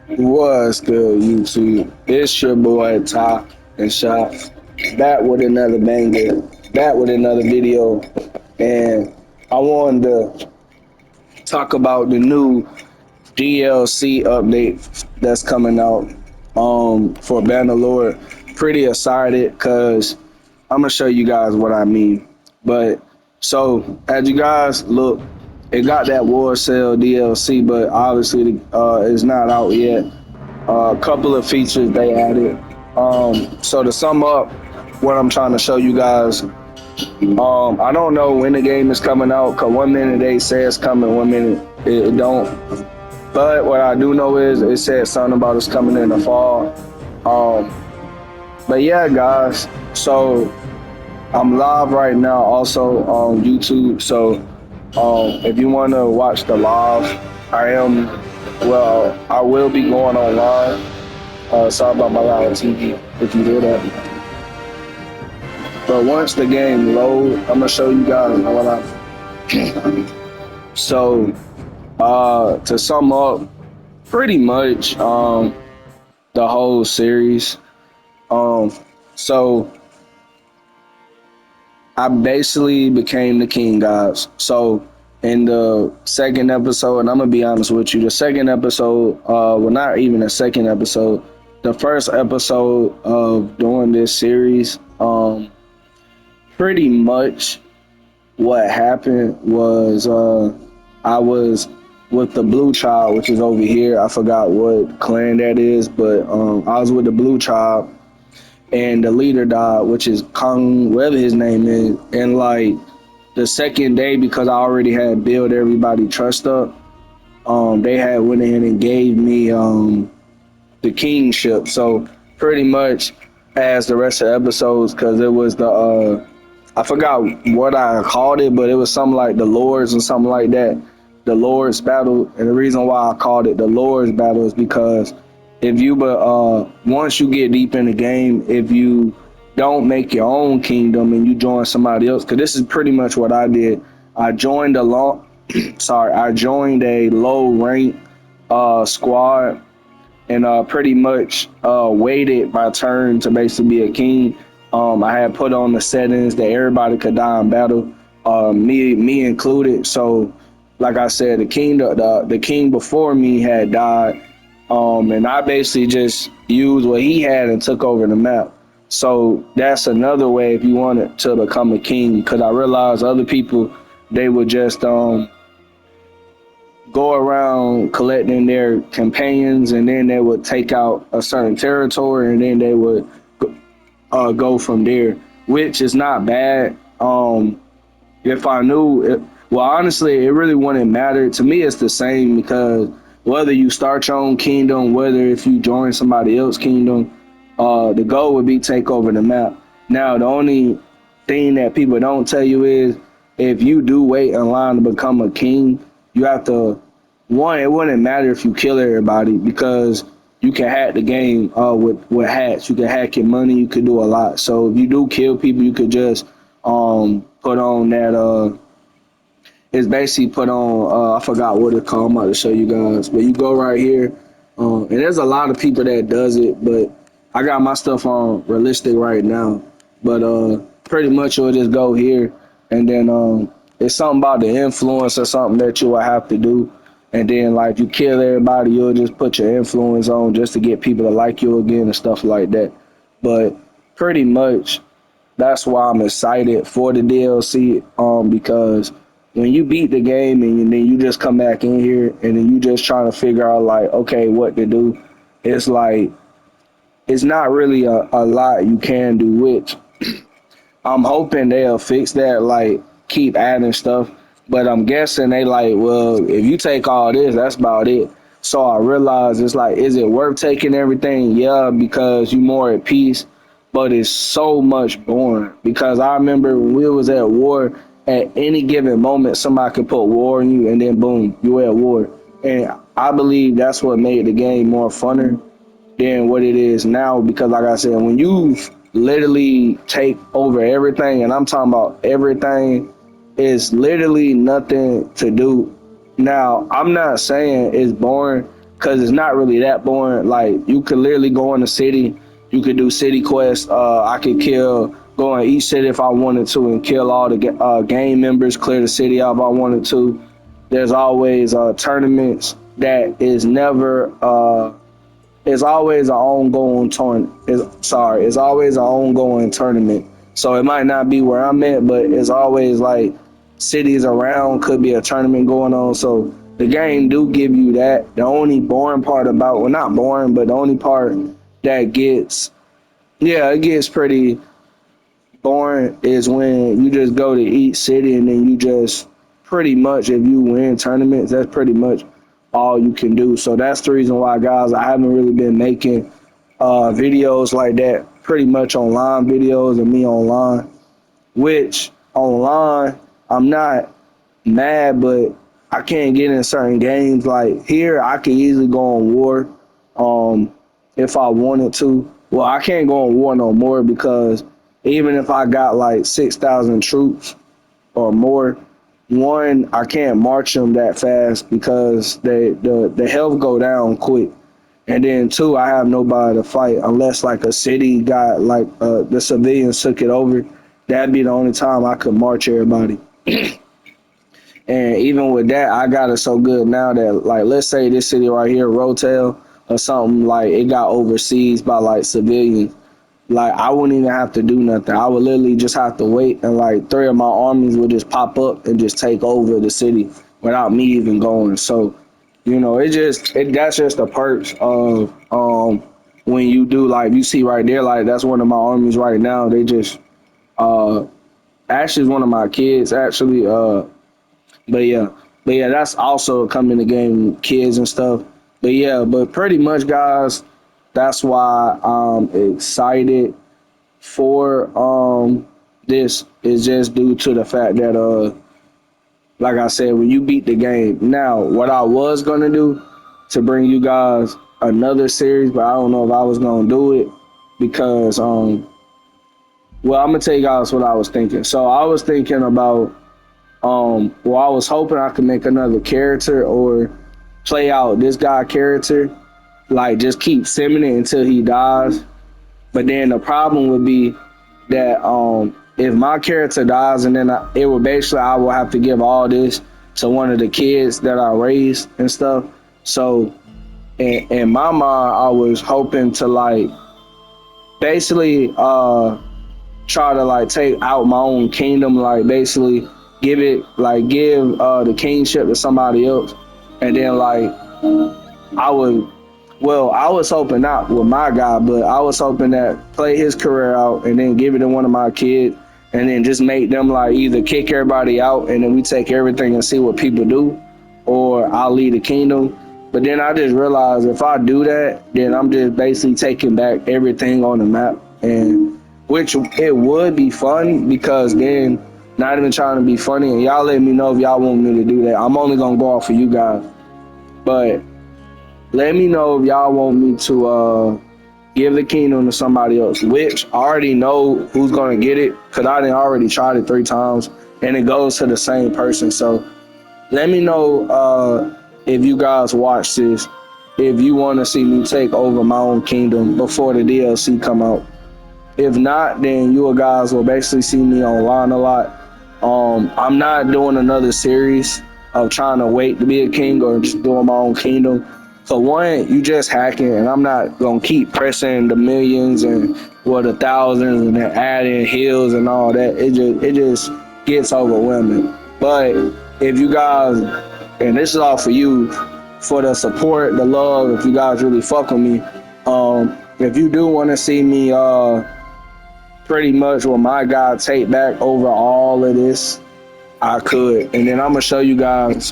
Was good, YouTube? It's your boy Ty and Shy, back with another banger, back with another video, and I wanted to talk about the new DLC update that's coming out for Bannerlord. Pretty excited because I'm gonna show you guys what I mean. But so as you guys look, it got that War Sale DLC, but obviously it's not out yet. A couple of features they added. So to sum up, what I'm trying to show you guys, I don't know when the game is coming out. Cause 1 minute they say it's coming, 1 minute it don't. But what I do know is it said something about it's coming in the fall. Um, but yeah, guys. So I'm live right now, also on YouTube. So if you want to watch the live, I am. Well, I will be going online. Sorry about my loud TV if you hear that. But once the game load, I'm gonna show you guys what I. So to sum up, pretty much the whole series. Um, so I basically became the king, guys. So in the second episode, and I'm gonna be honest with you, the second episode, well, not even the second episode, the first episode of doing this series, pretty much what happened was I was with the blue child, which is over here. I forgot what clan that is, but I was with the blue child, and the leader died, which is Kong, whatever his name is. And like the second day, because I already had built everybody trust up, they had went in and gave me the kingship. So pretty much as the rest of the episodes, because it was the I forgot what I called it, but it was something like the Lords or something like that. The Lord's battle, and the reason why I called it the Lord's battle is because if you but once you get deep in the game, if you don't make your own kingdom and you join somebody else, because this is pretty much what I did. I joined a long, sorry, I joined a low rank squad and pretty much waited my turn to basically be a king. I had put on the settings that everybody could die in battle, me included. So, like I said, the king before me had died, and I basically just used what he had and took over the map. So that's another way if you wanted to become a king, because I realized other people they would just go around collecting their companions, and then they would take out a certain territory, and then they would go from there, which is not bad. If I knew it, well, honestly, it really wouldn't matter. To me, it's the same because whether you start your own kingdom, whether if you join somebody else's kingdom, the goal would be take over the map. Now, the only thing that people don't tell you is if you do wait in line to become a king, you have to one. It wouldn't matter if you kill everybody because you can hack the game with hacks. You can hack your money. You could do a lot. So if you do kill people, you could just put on that it's basically put on I forgot what it's called. I'm about to show you guys, but you go right here, and there's a lot of people that does it, but I got my stuff on realistic right now. But pretty much you'll just go here, and then it's something about the influence or something that you will have to do, and then like you kill everybody, you'll just put your influence on just to get people to like you again and stuff like that. But pretty much that's why I'm excited for the DLC because when you beat the game and then you just come back in here and then you just trying to figure out like okay what to do, it's like it's not really a lot you can do, which I'm hoping they'll fix that, like keep adding stuff. But I'm guessing they like, well, if you take all this, that's about it. So I realized it's like, is it worth taking everything? Yeah, because you more at peace, but it's so much boring. Because I remember when we was at war, at any given moment, somebody could put war on you, and then boom, you at war. And I believe that's what made the game more funner than what it is now because like I said, when you literally take over everything, and I'm talking about everything, is literally nothing to do. Now, I'm not saying it's boring because it's not really that boring. Like you could literally go in the city, you could do city quests. I could go in each city if I wanted to and kill all the gang members, clear the city out if I wanted to. There's always tournaments that is never. It's always an ongoing it's always an ongoing tournament. So it might not be where I'm at, but it's always like cities around could be a tournament going on. So the game do give you that. The only boring part about, well, not boring, but the only part that gets, yeah, it gets pretty boring is when you just go to each city and then you just pretty much, if you win tournaments, that's pretty much all you can do. So that's the reason why, guys, I haven't really been making videos like that, pretty much online videos of me online, which online, I'm not mad, but I can't get in certain games. Like here, I could easily go on war if I wanted to. Well, I can't go on war no more because even if I got like 6,000 troops or more, one, I can't march them that fast because the health go down quick. And then two, I have nobody to fight unless like a city got like the civilians took it over. That'd be the only time I could march everybody. And even with that, I got it so good now that, like, let's say this city right here, Rotel or something, like it got overseas by like civilians. Like I wouldn't even have to do nothing. I would literally just have to wait, and like three of my armies would just pop up and just take over the city without me even going. So, that's just the perks of when you do, like, you see right there, like that's one of my armies right now. They just actually is one of my kids actually. But yeah, that's also coming to game kids and stuff. But yeah, but pretty much, guys, that's why I'm excited for this, is just due to the fact that like I said, when you beat the game. Now, what I was gonna do to bring you guys another series, but I don't know if I was gonna do it because well, I'm gonna tell you guys what I was thinking. So I was thinking about well, I was hoping I could make another character or play out this guy character, like just keep simming it until he dies. But then the problem would be that if my character dies, and then it would basically, I will have to give all this to one of the kids that I raised and stuff. So in my mind, I was hoping to like basically try to like take out my own kingdom, like basically give the kingship to somebody else, and then like I would, well, I was hoping not with my guy, but I was hoping that play his career out and then give it to one of my kids, and then just make them like either kick everybody out and then we take everything and see what people do, or I'll lead the kingdom. But then I just realized if I do that, then I'm just basically taking back everything on the map, and which it would be fun because then, not even trying to be funny, and y'all let me know if y'all want me to do that. I'm only gonna go off for you guys, but let me know if y'all want me to give the kingdom to somebody else, which I already know who's gonna get it because I done already tried it 3 times and it goes to the same person. So let me know if you guys watch this, if you want to see me take over my own kingdom before the DLC come out. If not, then you guys will basically see me online a lot. I'm not doing another series of trying to wait to be a king or just doing my own kingdom. So one, you just hacking, and I'm not gonna keep pressing the millions and the thousands and then adding hills and all that. It just gets overwhelming. But if you guys, and this is all for you, for the support, the love, if you guys really fuck with me, if you do want to see me pretty much with my guy take back over all of this, I could. And then I'm gonna show you guys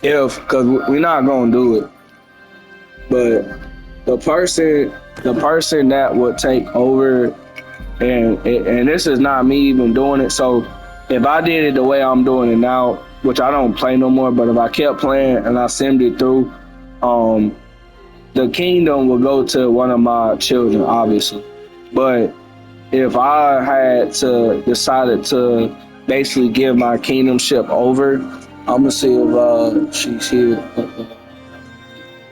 because we're not gonna do it, but the person that would take over, and this is not me even doing it. So if I did it the way I'm doing it now, which I don't play no more, but if I kept playing and I simmed it through, the kingdom will go to one of my children, obviously. But if I had to decided to basically give my kingdomship over, I'm gonna see if she's here.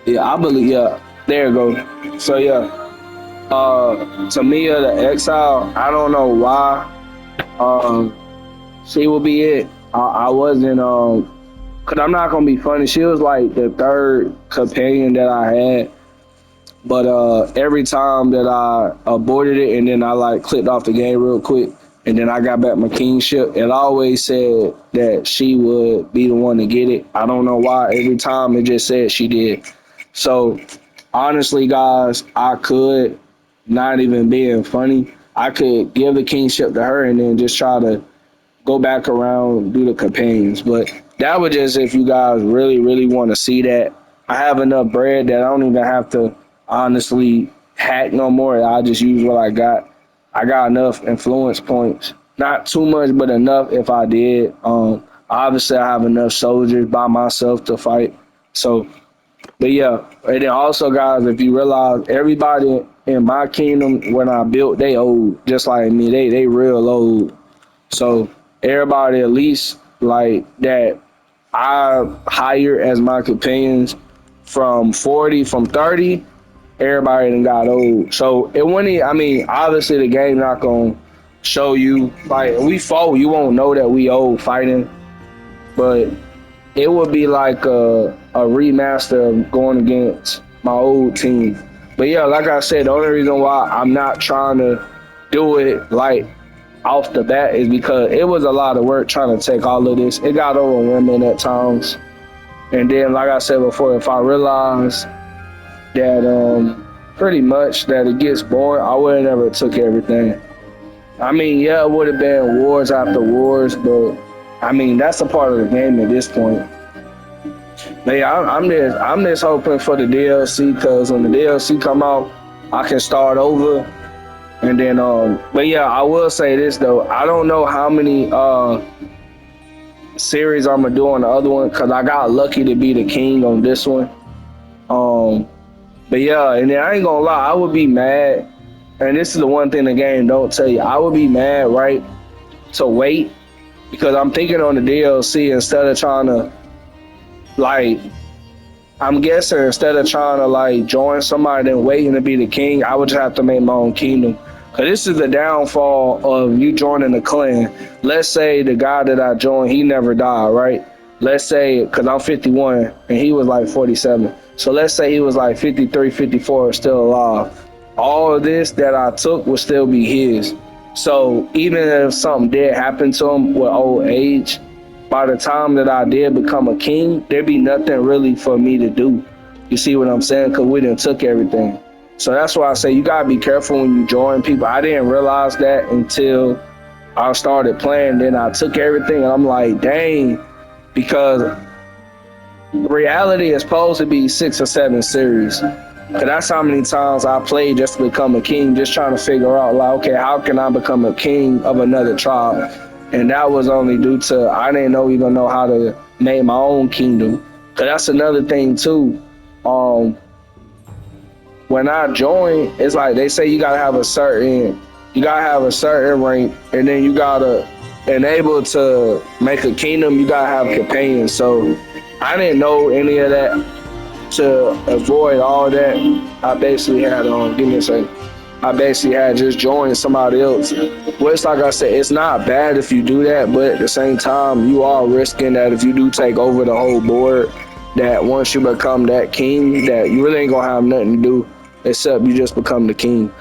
Yeah, I believe. Yeah, there you go. So yeah, Tamia the Exile. I don't know why. Um, she will be it. I wasn't. Cause I'm not gonna be funny. She was like the third companion that I had. But every time that I aborted it and then I like clicked off the game real quick and then I got back my kingship, it always said that she would be the one to get it. I don't know why. Every time it just said she did. So honestly, guys, I could not even being funny. I could give the kingship to her and then just try to go back around, do the companions. But that was just if you guys really, really want to see that. I have enough bread that I don't even have to honestly hack no more. I just use what I got. I got enough influence points. Not too much, but enough if I did. Obviously, I have enough soldiers by myself to fight. So, but yeah. And then also, guys, if you realize everybody in my kingdom, when I built, they old, just like me. They real old. So everybody at least like that I hire as my companions from 40, from 30, everybody done got old. So it wouldn't, I mean, obviously the game not gonna show you, like we fought, you won't know that we old fighting, but it would be like a remaster of going against my old team. But yeah, like I said, the only reason why I'm not trying to do it like off the bat is because it was a lot of work trying to take all of this. It got overwhelming at times. And then, like I said before, if I realized that pretty much that it gets boring, I would have never took everything. I mean, yeah, it would have been wars after wars, but I mean that's a part of the game at this point. But yeah, I'm just hoping for the DLC because when the DLC come out, I can start over. And then, but yeah, I will say this though, I don't know how many series I'm gonna do on the other one because I got lucky to be the king on this one. Um, but yeah, and then I ain't gonna lie, I would be mad. And this is the one thing the game don't tell you. I would be mad, right, to wait because I'm thinking on the DLC instead of trying to like. I'm guessing instead of trying to like join somebody and waiting to be the king, I would just have to make my own kingdom. Cause this is the downfall of you joining a clan. Let's say the guy that I joined, he never died, right? Let's say, cause I'm 51 and he was like 47. So let's say he was like 53, 54, still alive. All of this that I took would still be his. So even if something did happen to him with old age, by the time that I did become a king, there'd be nothing really for me to do. You see what I'm saying? Because we done took everything. So that's why I say you gotta be careful when you join people. I didn't realize that until I started playing. Then I took everything, and I'm like, dang, because reality is supposed to be 6 or 7 series. Cause that's how many times I played just to become a king, just trying to figure out like, okay, how can I become a king of another tribe? And that was only due to I didn't even know how to make my own kingdom. Cause that's another thing too. Um, when I joined, it's like they say you gotta have a certain rank, and then you gotta enable to make a kingdom. You gotta have companions. So I didn't know any of that. To avoid all that, I basically had give me a second. I basically had just joined somebody else. Well, it's like I said, it's not bad if you do that, but at the same time, you are risking that if you do take over the whole board, that once you become that king, that you really ain't gonna have nothing to do except you just become the king.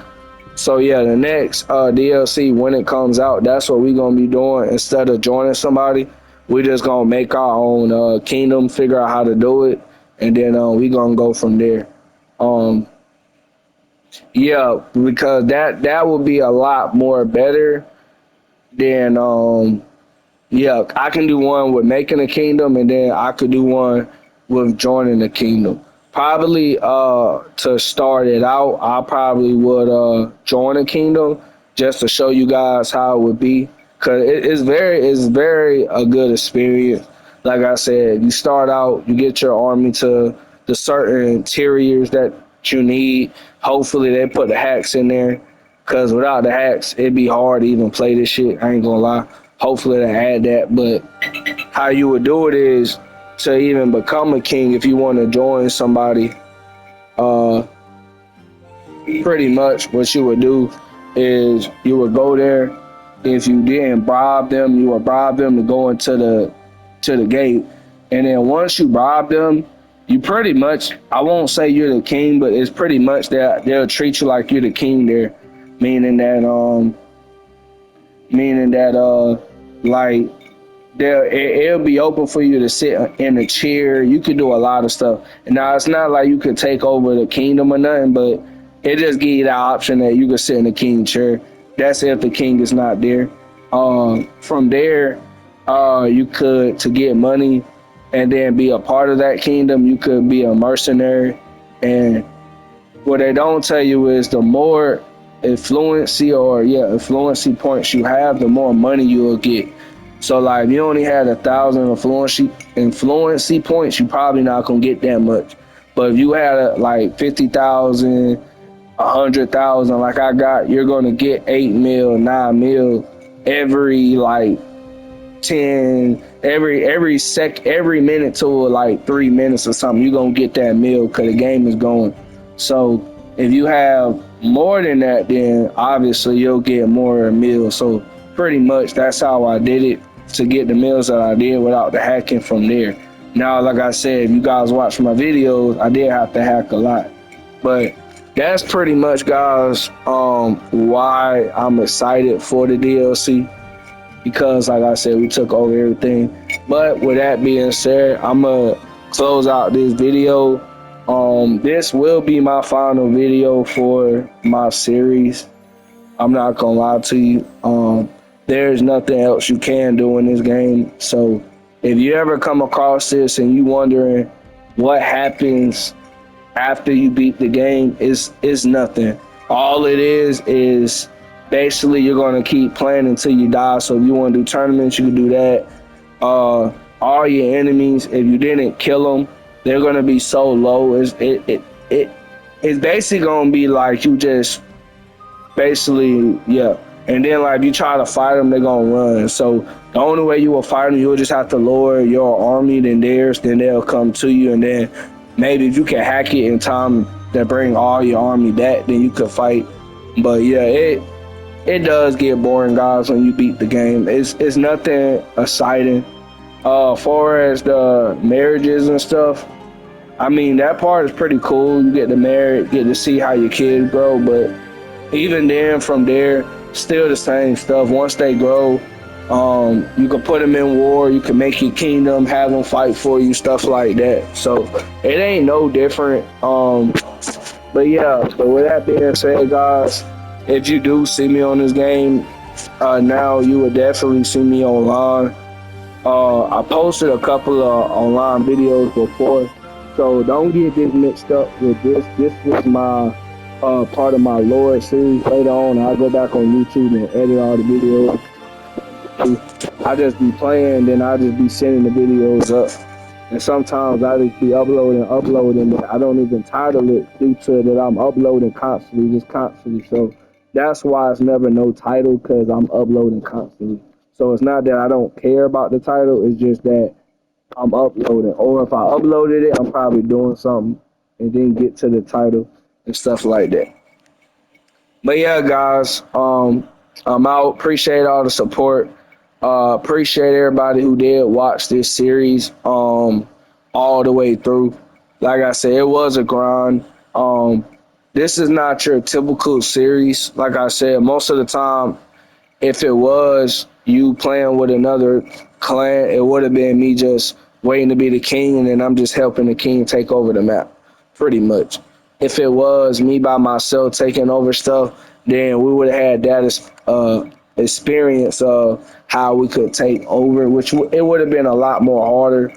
So yeah, the next DLC when it comes out, that's what we gonna be doing. Instead of joining somebody, we just gonna make our own kingdom, figure out how to do it, and then we gonna go from there. Um, yeah, because that would be a lot more better than yeah. I can do one with making a kingdom, and then I could do one with joining the kingdom. Probably to start it out, I probably would join a kingdom just to show you guys how it would be. Cause it's very a good experience. Like I said, you start out, you get your army to the certain interiors that you need. Hopefully they put the hacks in there. Cause without the hacks, it'd be hard to even play this shit. I ain't gonna lie. Hopefully they add that. But how you would do it is to even become a king if you want to join somebody. pretty much what you would do is you would go there. If you didn't bribe them, you would bribe them to go into the gate. And then once you bribe them, you pretty much, I won't say you're the king, but it's pretty much that they'll treat you like you're the king there, meaning that like it'll be open for you to sit in a chair. You could do a lot of stuff. And now it's not like you could take over the kingdom or nothing, but it just give you the option that you could sit in the king chair. That's if the king is not there. From there, you could, to get money and then be a part of that kingdom, you could be a mercenary. And what they don't tell you is the more influency points you have, the more money you will get. So like if you only had 1,000 influency points, you probably not gonna get that much. But if you had like 50,000, 100,000, like I got, you're gonna get 8 mil, 9 mil every like 10, every minute to like 3 minutes or something. You're gonna get that meal because the game is going. So if you have more than that, then obviously you'll get more meals. So pretty much that's how I did it to get the meals that I did without the hacking from there. Now, like I said, if you guys watch my videos, I did have to hack a lot. But that's pretty much, guys, why I'm excited for the DLC. Because like I said, we took over everything. But with that being said, I'm gonna close out this video. This will be my final video for my series. I'm not gonna lie to you. There's nothing else you can do in this game. So if you ever come across this and you wondering what happens after you beat the game, is nothing. All it is basically you're gonna keep playing until you die. So if you want to do tournaments, you can do that. All your enemies, if you didn't kill them, they're gonna be so low. It's basically gonna be like you just basically, yeah. And then like if you try to fight them, they're gonna run. So the only way you will fight them, you'll just have to lower your army than theirs. Then they'll come to you, and then maybe if you can hack it in time to bring all your army back, then you could fight. But yeah, it does get boring, guys, when you beat the game. It's nothing exciting. Far as the marriages and stuff, I mean, that part is pretty cool. You get to marry, get to see how your kids grow, but even then, from there, still the same stuff. Once they grow, you can put them in war, you can make your kingdom, have them fight for you, stuff like that. So it ain't no different. But yeah, so with that being said, guys, if you do see me on this game, now you would definitely see me online. I posted a couple of online videos before, so don't get this mixed up with this. This was my part of my Lord series. Later on, I'll go back on YouTube and edit all the videos. I just be playing, then I just be sending the videos up. And sometimes I just be uploading, but I don't even title it due to that I'm uploading constantly. So that's why it's never no title, because I'm uploading constantly. So it's not that I don't care about the title, it's just that I'm uploading. Or if I uploaded it, I'm probably doing something and then get to the title and stuff like that. But yeah, guys, I'm out. Appreciate all the support. Appreciate everybody who did watch this series all the way through. Like I said, it was a grind. This is not your typical series. Like I said, most of the time, if it was you playing with another clan, it would have been me just waiting to be the king, and then I'm just helping the king take over the map, pretty much. If it was me by myself taking over stuff, then we would have had that experience of how we could take over, which it would have been a lot more harder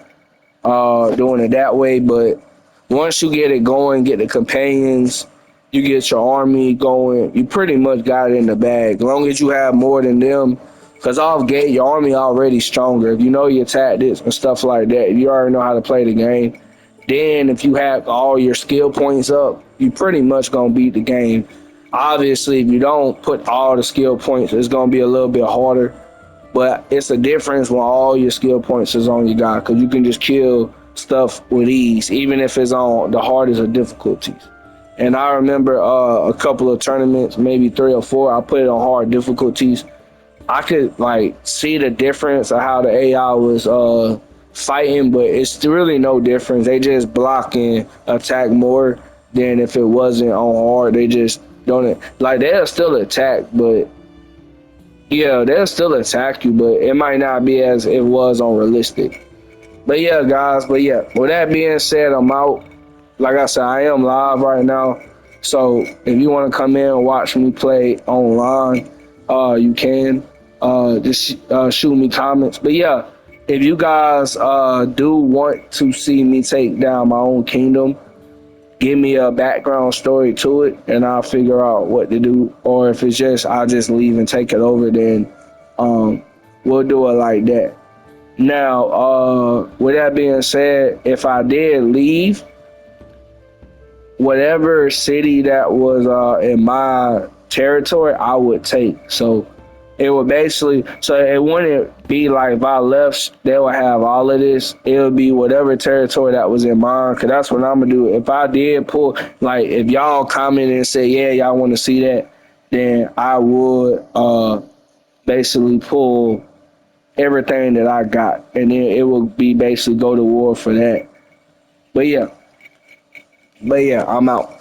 doing it that way. But once you get it going, get the companions, you get your army going, you pretty much got it in the bag. As long as you have more than them, because off gate, your army already stronger. If you know your tactics and stuff like that, if you already know how to play the game, then if you have all your skill points up, you pretty much going to beat the game. Obviously, if you don't put all the skill points, it's going to be a little bit harder. But it's a difference when all your skill points is on your guy, because you can just kill stuff with ease, even if it's on the hardest of difficulties. And I remember a couple of tournaments, maybe 3 or 4. I put it on hard difficulties. I could like see the difference of how the AI was fighting, but it's really no difference. They just block and attack more than if it wasn't on hard. They just don't like they'll still attack, but yeah, they'll still attack you, but it might not be as it was on realistic. But yeah, guys. But yeah, with that being said, I'm out. Like I said, I am live right now. So if you want to come in and watch me play online, you can. Just shoot me comments. But yeah, if you guys do want to see me take down my own kingdom, give me a background story to it, and I'll figure out what to do. Or if it's just I'll just leave and take it over, then um, we'll do it like that. Now, with that being said, if I did leave, whatever city that was in my territory, I would take. So it would basically, so it wouldn't be like if I left, they would have all of this. It would be whatever territory that was in mine, because that's what I'm gonna do. If I did pull, like if y'all comment and say, yeah, y'all want to see that, then I would basically pull everything that I got, and then it would be basically go to war for that. But yeah, I'm out.